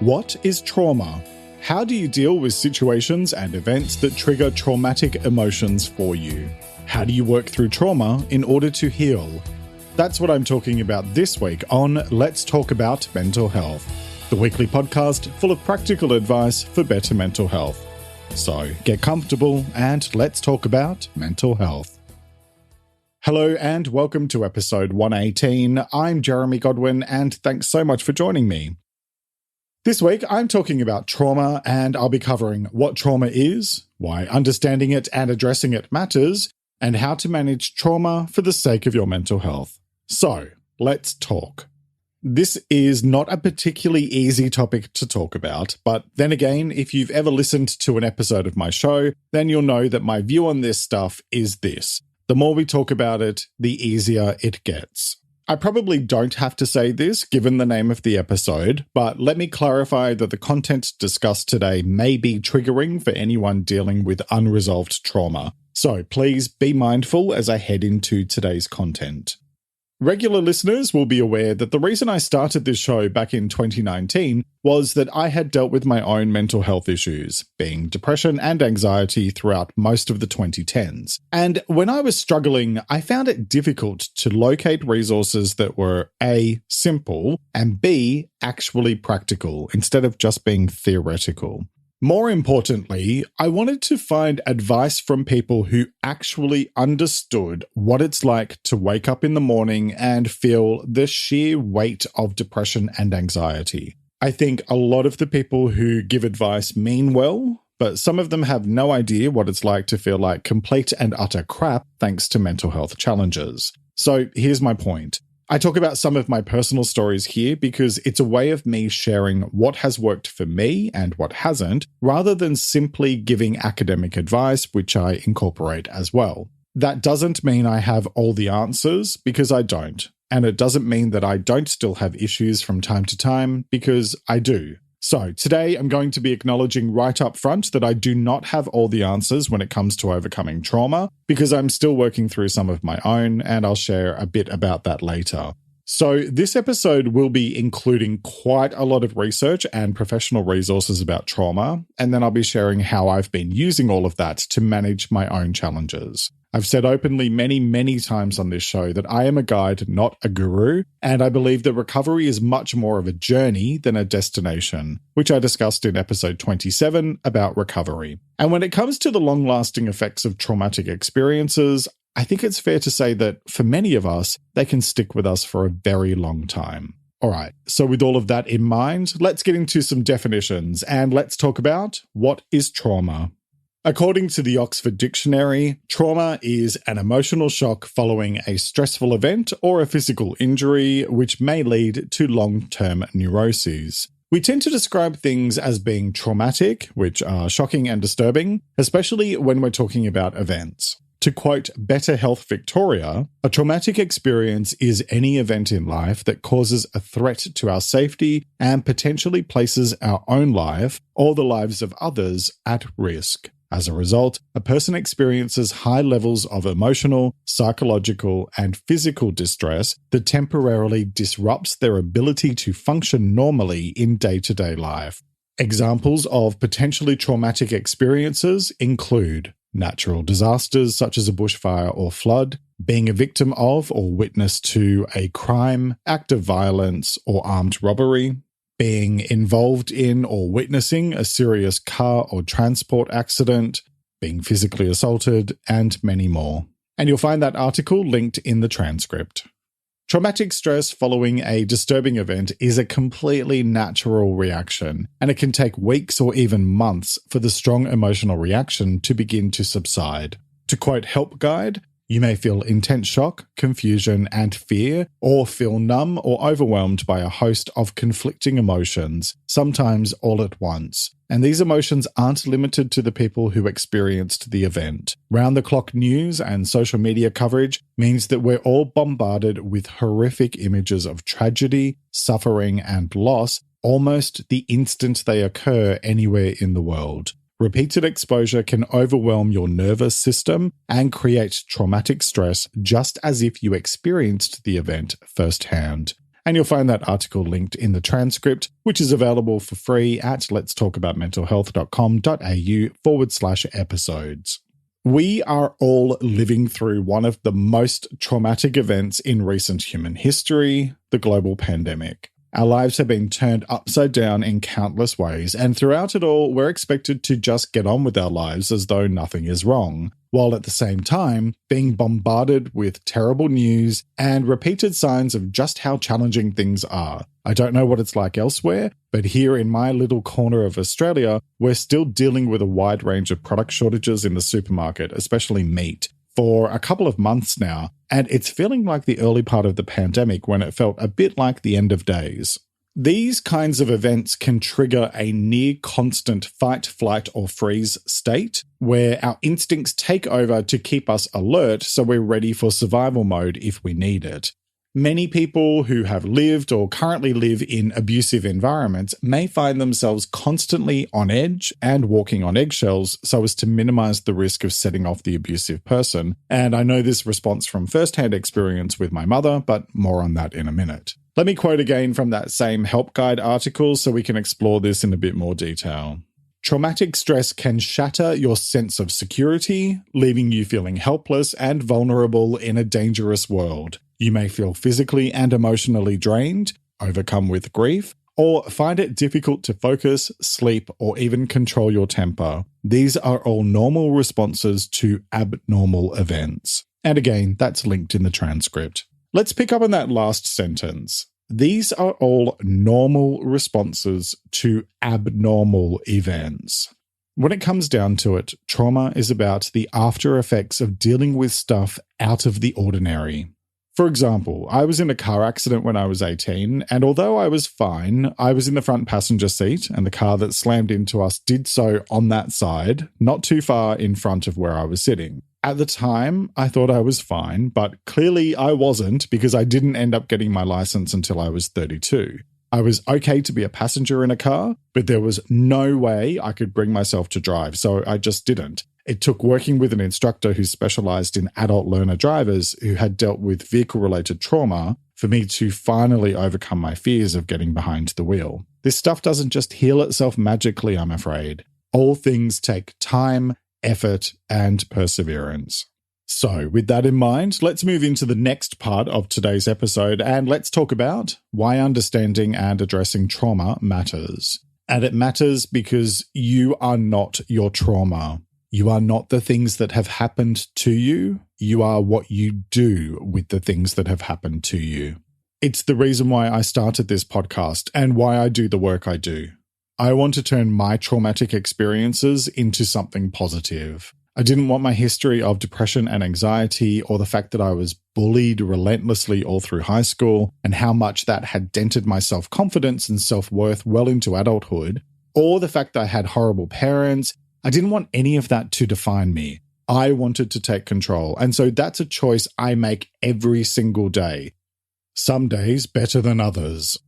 What is trauma? How do you deal with situations and events that trigger traumatic emotions for you? How do you work through trauma in order to heal? That's what I'm talking about this week on Let's Talk About Mental Health, the weekly podcast full of practical advice for better mental health. So get comfortable and let's talk about mental health. Hello and welcome to episode 118. I'm Jeremy Godwin and thanks so much for joining me. This week, I'm talking about trauma, and I'll be covering what trauma is, why understanding it and addressing it matters, and how to manage trauma for the sake of your mental health. So, let's talk. This is not a particularly easy topic to talk about, but then again, if you've ever listened to an episode of my show, then you'll know that my view on this stuff is this. The more we talk about it, the easier it gets. I probably don't have to say this given the name of the episode, but let me clarify that the content discussed today may be triggering for anyone dealing with unresolved trauma. So please be mindful as I head into today's content. Regular listeners will be aware that the reason I started this show back in 2019 was that I had dealt with my own mental health issues, being depression and anxiety throughout most of the 2010s. And when I was struggling, I found it difficult to locate resources that were A, simple, and B, actually practical, instead of just being theoretical. More importantly, I wanted to find advice from people who actually understood what it's like to wake up in the morning and feel the sheer weight of depression and anxiety. I think a lot of the people who give advice mean well, but some of them have no idea what it's like to feel like complete and utter crap thanks to mental health challenges. So here's my point. I talk about some of my personal stories here because it's a way of me sharing what has worked for me and what hasn't, rather than simply giving academic advice, which I incorporate as well. That doesn't mean I have all the answers, because I don't. And it doesn't mean that I don't still have issues from time to time, because I do. So today I'm going to be acknowledging right up front that I do not have all the answers when it comes to overcoming trauma, because I'm still working through some of my own, and I'll share a bit about that later. So this episode will be including quite a lot of research and professional resources about trauma, and then I'll be sharing how I've been using all of that to manage my own challenges. I've said openly many times on this show that I am a guide, not a guru, and I believe that recovery is much more of a journey than a destination, which I discussed in episode 27 about recovery. And when it comes to the long-lasting effects of traumatic experiences, I think it's fair to say that for many of us, they can stick with us for a very long time. All right, so with all of that in mind, let's get into some definitions and let's talk about what is trauma. According to the Oxford Dictionary, trauma is an emotional shock following a stressful event or a physical injury, which may lead to long-term neuroses. We tend to describe things as being traumatic, which are shocking and disturbing, especially when we're talking about events. To quote Better Health Victoria, a traumatic experience is any event in life that causes a threat to our safety and potentially places our own life or the lives of others at risk. As a result, a person experiences high levels of emotional, psychological, and physical distress that temporarily disrupts their ability to function normally in day-to-day life. Examples of potentially traumatic experiences include natural disasters such as a bushfire or flood, being a victim of or witness to a crime, act of violence, or armed robbery, being involved in or witnessing a serious car or transport accident, being physically assaulted, and many more. And you'll find that article linked in the transcript. Traumatic stress following a disturbing event is a completely natural reaction, and it can take weeks or even months for the strong emotional reaction to begin to subside. To quote Help Guide, you may feel intense shock, confusion, and fear, or feel numb or overwhelmed by a host of conflicting emotions, sometimes all at once. And these emotions aren't limited to the people who experienced the event. Round-the-clock news and social media coverage means that we're all bombarded with horrific images of tragedy, suffering, and loss almost the instant they occur anywhere in the world. Repeated exposure can overwhelm your nervous system and create traumatic stress just as if you experienced the event firsthand. And you'll find that article linked in the transcript, which is available for free at letstalkaboutmentalhealth.com.au/episodes. We are all living through one of the most traumatic events in recent human history, the global pandemic. Our lives have been turned upside down in countless ways, and throughout it all, we're expected to just get on with our lives as though nothing is wrong, while at the same time being bombarded with terrible news and repeated signs of just how challenging things are. I don't know what it's like elsewhere, but here in my little corner of Australia, we're still dealing with a wide range of product shortages in the supermarket, especially meat, for a couple of months now, and it's feeling like the early part of the pandemic when it felt a bit like the end of days. These kinds of events can trigger a near constant fight, flight, or freeze state where our instincts take over to keep us alert so we're ready for survival mode if we need it. Many people who have lived or currently live in abusive environments may find themselves constantly on edge and walking on eggshells so as to minimize the risk of setting off the abusive person. And I know this response from firsthand experience with my mother, but more on that in a minute. Let me quote again from that same Help Guide article so we can explore this in a bit more detail. Traumatic stress can shatter your sense of security, leaving you feeling helpless and vulnerable in a dangerous world. You may feel physically and emotionally drained, overcome with grief, or find it difficult to focus, sleep, or even control your temper. These are all normal responses to abnormal events. And again, that's linked in the transcript. Let's pick up on that last sentence. These are all normal responses to abnormal events. When it comes down to it, trauma is about the after effects of dealing with stuff out of the ordinary. For example, I was in a car accident when I was 18, and although I was fine, I was in the front passenger seat, and the car that slammed into us did so on that side, not too far in front of where I was sitting. At the time, I thought I was fine, but clearly I wasn't because I didn't end up getting my license until I was 32. I was okay to be a passenger in a car, but there was no way I could bring myself to drive, so I just didn't. It took working with an instructor who specialized in adult learner drivers who had dealt with vehicle-related trauma for me to finally overcome my fears of getting behind the wheel. This stuff doesn't just heal itself magically, I'm afraid. All things take time, effort, and perseverance. So, with that in mind, let's move into the next part of today's episode and let's talk about why understanding and addressing trauma matters. And it matters because you are not your trauma. You are not the things that have happened to you. You are what you do with the things that have happened to you. It's the reason why I started this podcast and why I do the work I do. I want to turn my traumatic experiences into something positive. I didn't want my history of depression and anxiety or the fact that I was bullied relentlessly all through high school and how much that had dented my self-confidence and self-worth well into adulthood, or the fact that I had horrible parents. I didn't want any of that to define me. I wanted to take control, and so that's a choice I make every single day. Some days better than others.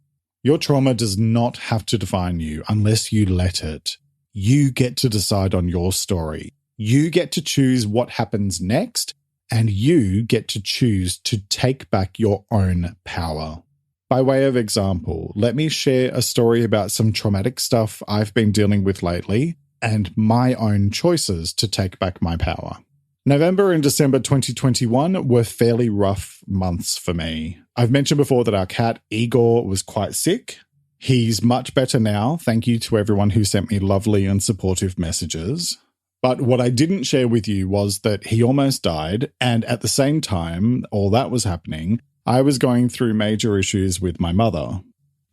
Your trauma does not have to define you unless you let it. You get to decide on your story. You get to choose what happens next, and you get to choose to take back your own power. By way of example, let me share a story about some traumatic stuff I've been dealing with lately and my own choices to take back my power. November and December 2021 were fairly rough months for me. I've mentioned before that our cat, Igor, was quite sick. He's much better now, thank you to everyone who sent me lovely and supportive messages. But what I didn't share with you was that he almost died, and at the same time all that was happening, I was going through major issues with my mother.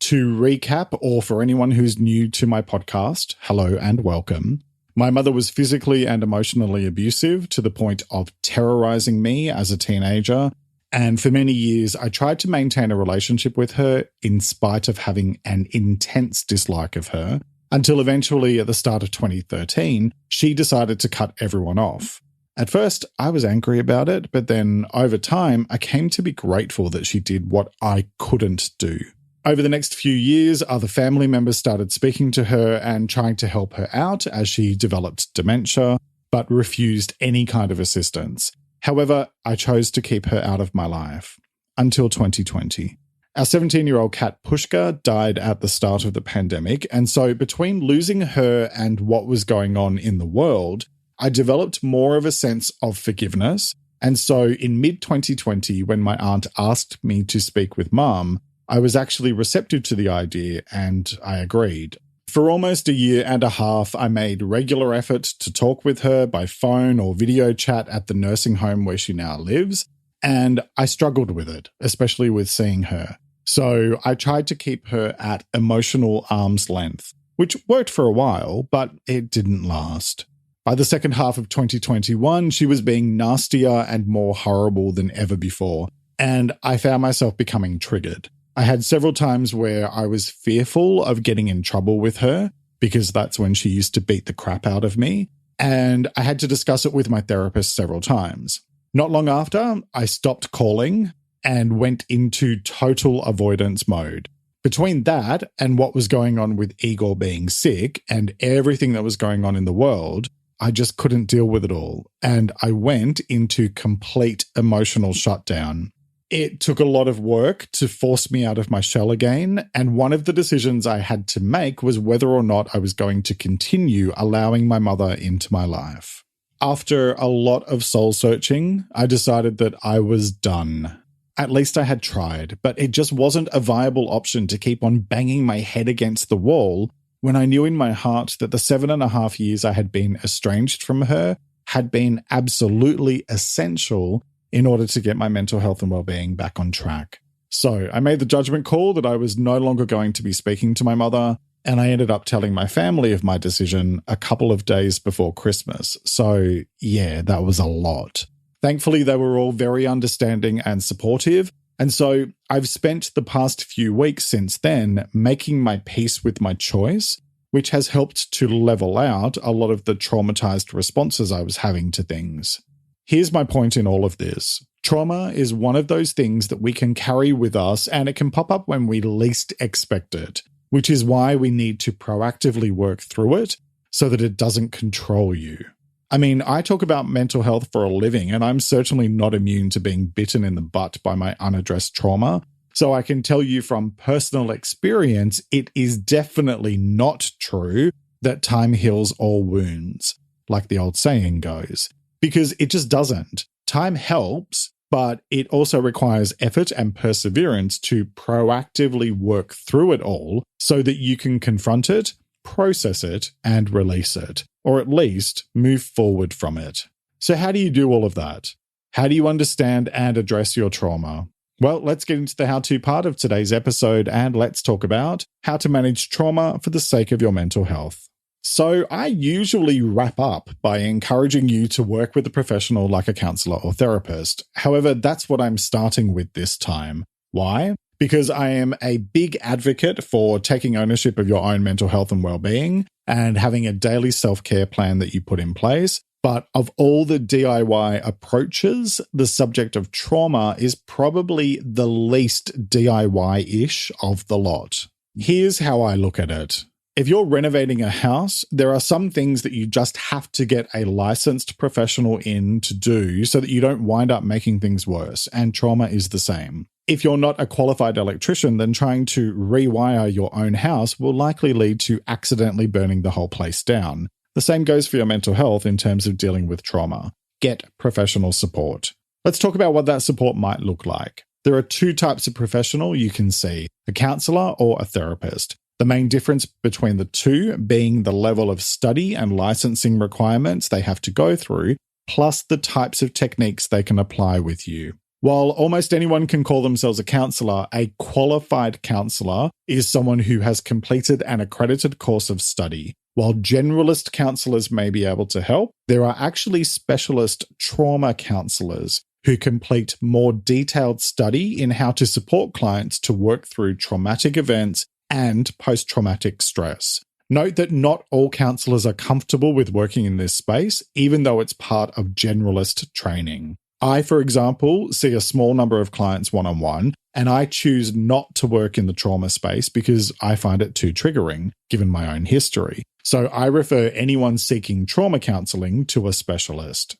To recap, or for anyone who's new to my podcast, hello and welcome. My mother was physically and emotionally abusive to the point of terrorizing me as a teenager, and for many years I tried to maintain a relationship with her in spite of having an intense dislike of her, until eventually at the start of 2013, she decided to cut everyone off. At first, I was angry about it, but then over time, I came to be grateful that she did what I couldn't do. Over the next few years, other family members started speaking to her and trying to help her out as she developed dementia, but refused any kind of assistance. However, I chose to keep her out of my life until 2020. Our 17-year-old cat Pushka died at the start of the pandemic, and so between losing her and what was going on in the world, I developed more of a sense of forgiveness. And so in mid-2020, when my aunt asked me to speak with Mum, I was actually receptive to the idea and I agreed. For almost a year and a half, I made regular effort to talk with her by phone or video chat at the nursing home where she now lives, and I struggled with it, especially with seeing her. So I tried to keep her at emotional arm's length, which worked for a while, but it didn't last. By the second half of 2021, she was being nastier and more horrible than ever before, and I found myself becoming triggered. I had several times where I was fearful of getting in trouble with her, because that's when she used to beat the crap out of me, and I had to discuss it with my therapist several times. Not long after, I stopped calling and went into total avoidance mode. Between that and what was going on with Igor being sick and everything that was going on in the world, I just couldn't deal with it all, and I went into complete emotional shutdown. It took a lot of work to force me out of my shell again, and one of the decisions I had to make was whether or not I was going to continue allowing my mother into my life. After a lot of soul searching, I decided that I was done. At least I had tried, but it just wasn't a viable option to keep on banging my head against the wall when I knew in my heart that the 7.5 years I had been estranged from her had been absolutely essential in order to get my mental health and well-being back on track. So I made the judgment call that I was no longer going to be speaking to my mother, and I ended up telling my family of my decision a couple of days before Christmas. So yeah, that was a lot. Thankfully, they were all very understanding and supportive, and so I've spent the past few weeks since then making my peace with my choice, which has helped to level out a lot of the traumatized responses I was having to things. Here's my point in all of this. Trauma is one of those things that we can carry with us, and it can pop up when we least expect it, which is why we need to proactively work through it so that it doesn't control you. I mean, I talk about mental health for a living, and I'm certainly not immune to being bitten in the butt by my unaddressed trauma. So I can tell you from personal experience, it is definitely not true that time heals all wounds, like the old saying goes, because it just doesn't. Time helps, but it also requires effort and perseverance to proactively work through it all so that you can confront it, process it, and release it, or at least move forward from it. So how do you do all of that? How do you understand and address your trauma? Well, let's get into the how-to part of today's episode, and let's talk about how to manage trauma for the sake of your mental health. So I usually wrap up by encouraging you to work with a professional like a counselor or therapist. However, that's what I'm starting with this time. Why? Because I am a big advocate for taking ownership of your own mental health and well-being and having a daily self-care plan that you put in place. But of all the DIY approaches, the subject of trauma is probably the least DIY-ish of the lot. Here's how I look at it. If you're renovating a house, there are some things that you just have to get a licensed professional in to do so that you don't wind up making things worse, and trauma is the same. If you're not a qualified electrician, then trying to rewire your own house will likely lead to accidentally burning the whole place down. The same goes for your mental health in terms of dealing with trauma. Get professional support. Let's talk about what that support might look like. There are two types of professional you can see, a counselor or a therapist. The main difference between the two being the level of study and licensing requirements they have to go through, plus the types of techniques they can apply with you. While almost anyone can call themselves a counselor, a qualified counselor is someone who has completed an accredited course of study. While generalist counselors may be able to help, there are actually specialist trauma counselors who complete more detailed study in how to support clients to work through traumatic events and post-traumatic stress. Note that not all counselors are comfortable with working in this space, even though it's part of generalist training. I, for example, see a small number of clients one-on-one, and I choose not to work in the trauma space because I find it too triggering, given my own history. So I refer anyone seeking trauma counseling to a specialist.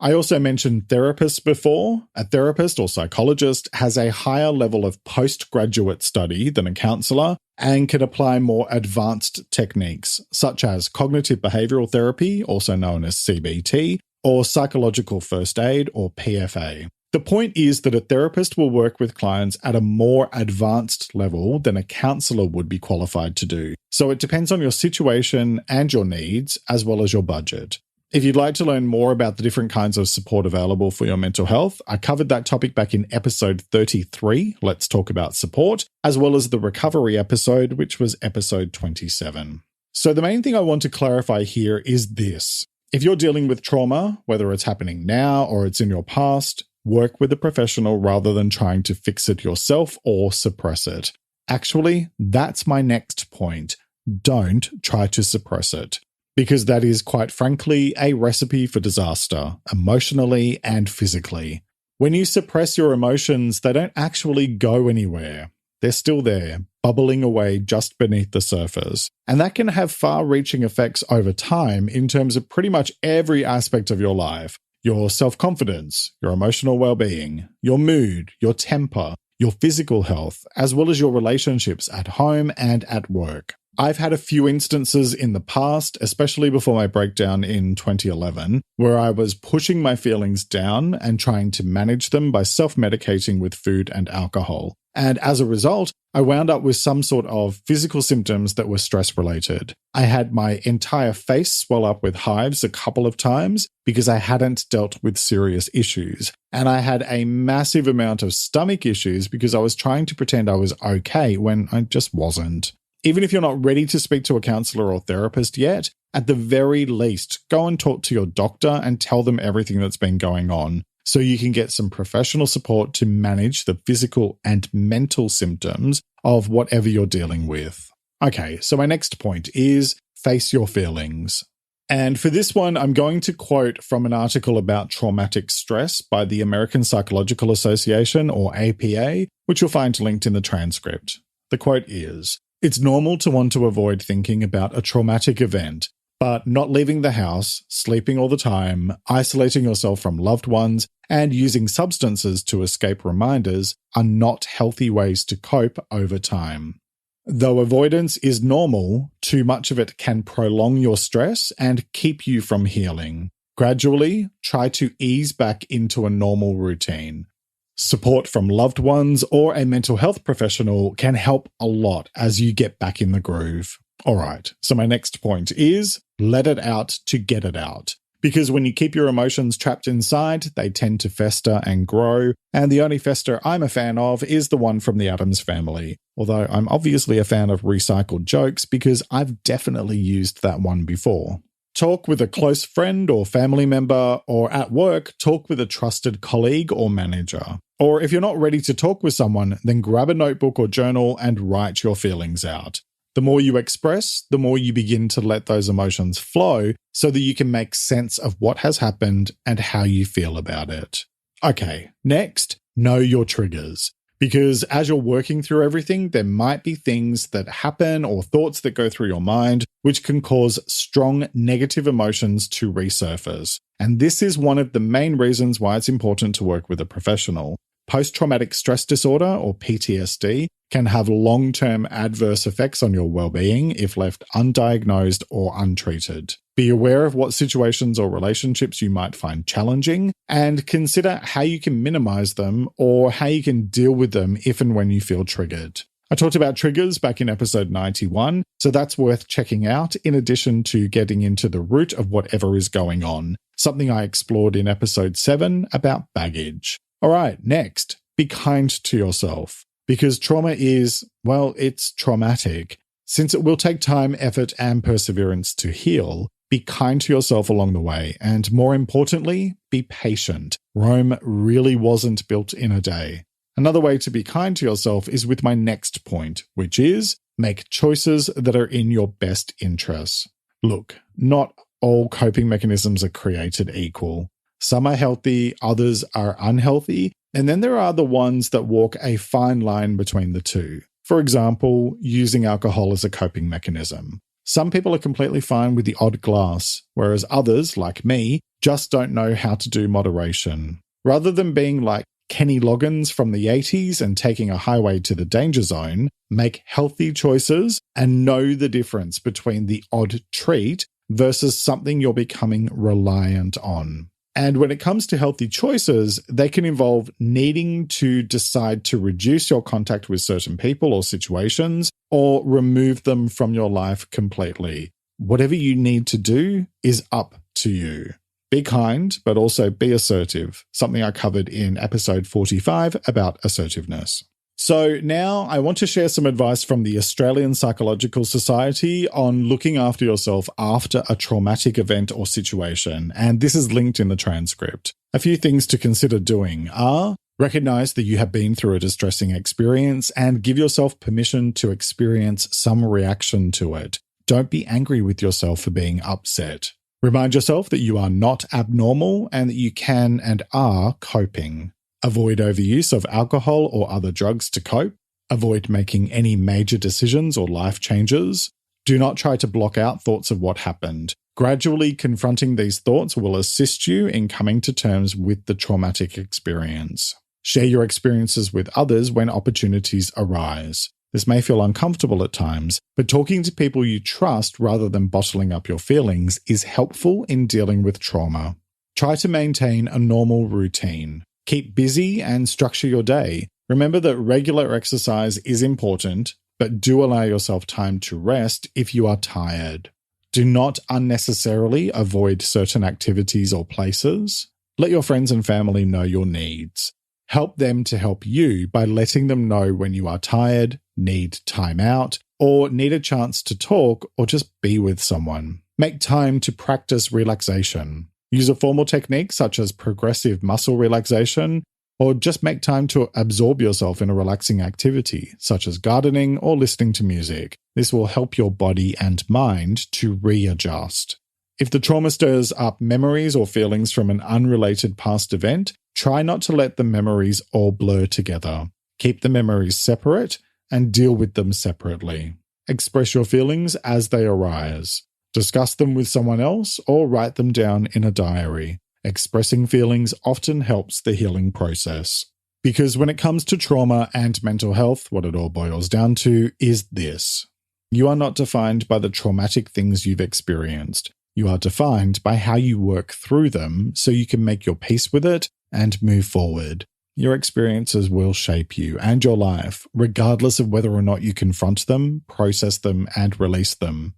I also mentioned therapists before. A therapist or psychologist has a higher level of postgraduate study than a counselor and can apply more advanced techniques, such as cognitive behavioral therapy, also known as CBT, or psychological first aid, or PFA. The point is that a therapist will work with clients at a more advanced level than a counselor would be qualified to do. So it depends on your situation and your needs, as well as your budget. If you'd like to learn more about the different kinds of support available for your mental health, I covered that topic back in episode 33, Let's Talk About Support, as well as the recovery episode, which was episode 27. So the main thing I want to clarify here is this. If you're dealing with trauma, whether it's happening now or it's in your past, work with a professional rather than trying to fix it yourself or suppress it. Actually, that's my next point. Don't try to suppress it. Because that is, quite frankly, a recipe for disaster, emotionally and physically. When you suppress your emotions, they don't actually go anywhere. They're still there, bubbling away just beneath the surface. And that can have far-reaching effects over time in terms of pretty much every aspect of your life. Your self-confidence, your emotional well-being, your mood, your temper, your physical health, as well as your relationships at home and at work. I've had a few instances in the past, especially before my breakdown in 2011, where I was pushing my feelings down and trying to manage them by self-medicating with food and alcohol. And as a result, I wound up with some sort of physical symptoms that were stress-related. I had my entire face swell up with hives a couple of times because I hadn't dealt with serious issues. And I had a massive amount of stomach issues because I was trying to pretend I was okay when I just wasn't. Even if you're not ready to speak to a counselor or therapist yet, at the very least, go and talk to your doctor and tell them everything that's been going on so you can get some professional support to manage the physical and mental symptoms of whatever you're dealing with. Okay, so my next point is face your feelings. And for this one, I'm going to quote from an article about traumatic stress by the American Psychological Association, or APA, which you'll find linked in the transcript. The quote is, "It's normal to want to avoid thinking about a traumatic event, but not leaving the house, sleeping all the time, isolating yourself from loved ones, and using substances to escape reminders are not healthy ways to cope over time. Though avoidance is normal, too much of it can prolong your stress and keep you from healing. Gradually, try to ease back into a normal routine. Support from loved ones or a mental health professional can help a lot as you get back in the groove." All right, so my next point is let it out to get it out. Because when you keep your emotions trapped inside, they tend to fester and grow, and the only fester I'm a fan of is the one from the Addams Family. Although I'm obviously a fan of recycled jokes because I've definitely used that one before. Talk with a close friend or family member, or at work, talk with a trusted colleague or manager. Or if you're not ready to talk with someone, then grab a notebook or journal and write your feelings out. The more you express, the more you begin to let those emotions flow so that you can make sense of what has happened and how you feel about it. Okay, next, know your triggers. Because as you're working through everything, there might be things that happen or thoughts that go through your mind which can cause strong negative emotions to resurface. And this is one of the main reasons why it's important to work with a professional. Post-traumatic stress disorder, or PTSD, can have long-term adverse effects on your well-being if left undiagnosed or untreated. Be aware of what situations or relationships you might find challenging, and consider how you can minimize them or how you can deal with them if and when you feel triggered. I talked about triggers back in episode 91, so that's worth checking out in addition to getting into the root of whatever is going on, something I explored in episode 7 about baggage. All right, next, be kind to yourself. Because trauma is, well, it's traumatic. Since it will take time, effort, and perseverance to heal, be kind to yourself along the way. And more importantly, be patient. Rome really wasn't built in a day. Another way to be kind to yourself is with my next point, which is make choices that are in your best interests. Look, not all coping mechanisms are created equal. Some are healthy, others are unhealthy, and then there are the ones that walk a fine line between the two. For example, using alcohol as a coping mechanism. Some people are completely fine with the odd glass, whereas others, like me, just don't know how to do moderation. Rather than being like Kenny Loggins from the 80s and taking a highway to the danger zone, make healthy choices and know the difference between the odd treat versus something you're becoming reliant on. And when it comes to healthy choices, they can involve needing to decide to reduce your contact with certain people or situations or remove them from your life completely. Whatever you need to do is up to you. Be kind, but also be assertive, something I covered in episode 45 about assertiveness. So now I want to share some advice from the Australian Psychological Society on looking after yourself after a traumatic event or situation, and this is linked in the transcript. A few things to consider doing are: recognize that you have been through a distressing experience and give yourself permission to experience some reaction to it. Don't be angry with yourself for being upset. Remind yourself that you are not abnormal and that you can and are coping. Avoid overuse of alcohol or other drugs to cope. Avoid making any major decisions or life changes. Do not try to block out thoughts of what happened. Gradually confronting these thoughts will assist you in coming to terms with the traumatic experience. Share your experiences with others when opportunities arise. This may feel uncomfortable at times, but talking to people you trust rather than bottling up your feelings is helpful in dealing with trauma. Try to maintain a normal routine. Keep busy and structure your day. Remember that regular exercise is important, but do allow yourself time to rest if you are tired. Do not unnecessarily avoid certain activities or places. Let your friends and family know your needs. Help them to help you by letting them know when you are tired, need time out, or need a chance to talk or just be with someone. Make time to practice relaxation. Use a formal technique such as progressive muscle relaxation, or just make time to absorb yourself in a relaxing activity, such as gardening or listening to music. This will help your body and mind to readjust. If the trauma stirs up memories or feelings from an unrelated past event, try not to let the memories all blur together. Keep the memories separate and deal with them separately. Express your feelings as they arise. Discuss them with someone else or write them down in a diary. Expressing feelings often helps the healing process. Because when it comes to trauma and mental health, what it all boils down to is this: you are not defined by the traumatic things you've experienced. You are defined by how you work through them so you can make your peace with it and move forward. Your experiences will shape you and your life, regardless of whether or not you confront them, process them, and release them.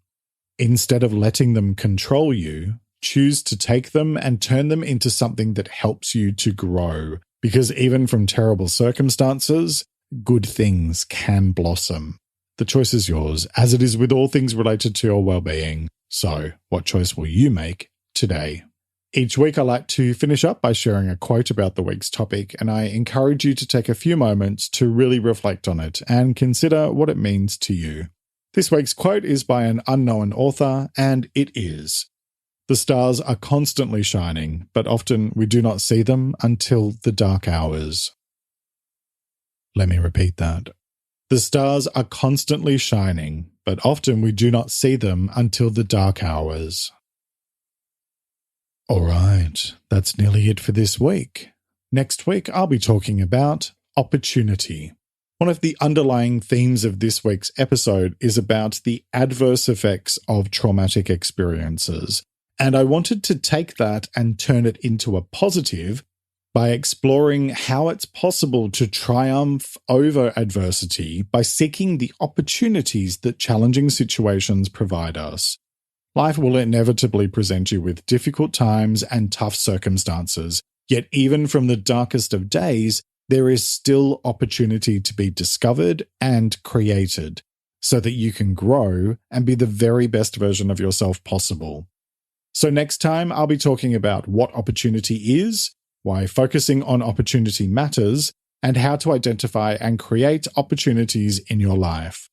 Instead of letting them control you, choose to take them and turn them into something that helps you to grow. Because even from terrible circumstances, good things can blossom. The choice is yours, as it is with all things related to your well-being. So, what choice will you make today? Each week I like to finish up by sharing a quote about the week's topic, and I encourage you to take a few moments to really reflect on it and consider what it means to you. This week's quote is by an unknown author, and it is: "The stars are constantly shining, but often we do not see them until the dark hours." Let me repeat that. The stars are constantly shining, but often we do not see them until the dark hours. All right, that's nearly it for this week. Next week, I'll be talking about opportunity. One of the underlying themes of this week's episode is about the adverse effects of traumatic experiences. And I wanted to take that and turn it into a positive by exploring how it's possible to triumph over adversity by seeking the opportunities that challenging situations provide us. Life will inevitably present you with difficult times and tough circumstances, yet even from the darkest of days, there is still opportunity to be discovered and created so that you can grow and be the very best version of yourself possible. So next time, I'll be talking about what opportunity is, why focusing on opportunity matters, and how to identify and create opportunities in your life.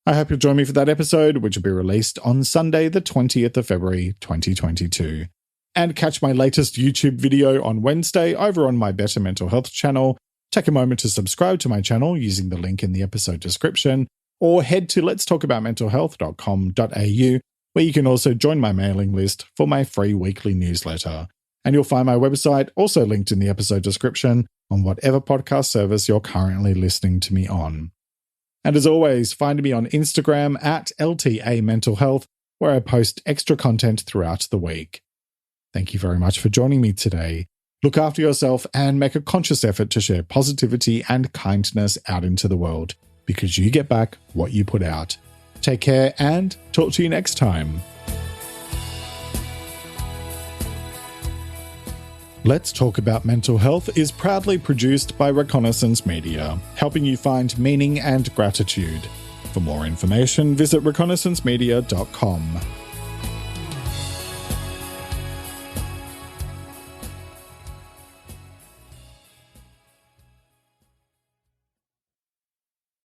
I hope you'll join me for that episode, which will be released on Sunday, the 20th of February, 2022. And catch my latest YouTube video on Wednesday over on my Better Mental Health channel. Take a moment to subscribe to my channel using the link in the episode description, or head to letstalkaboutmentalhealth.com.au, where you can also join my mailing list for my free weekly newsletter. And you'll find my website also linked in the episode description on whatever podcast service you're currently listening to me on. And as always, find me on Instagram at LTA Mental Health, where I post extra content throughout the week. Thank you very much for joining me today. Look after yourself and make a conscious effort to share positivity and kindness out into the world, because you get back what you put out. Take care and talk to you next time. Let's Talk About Mental Health is proudly produced by Reconnaissance Media, helping you find meaning and gratitude. For more information, visit reconnaissancemedia.com.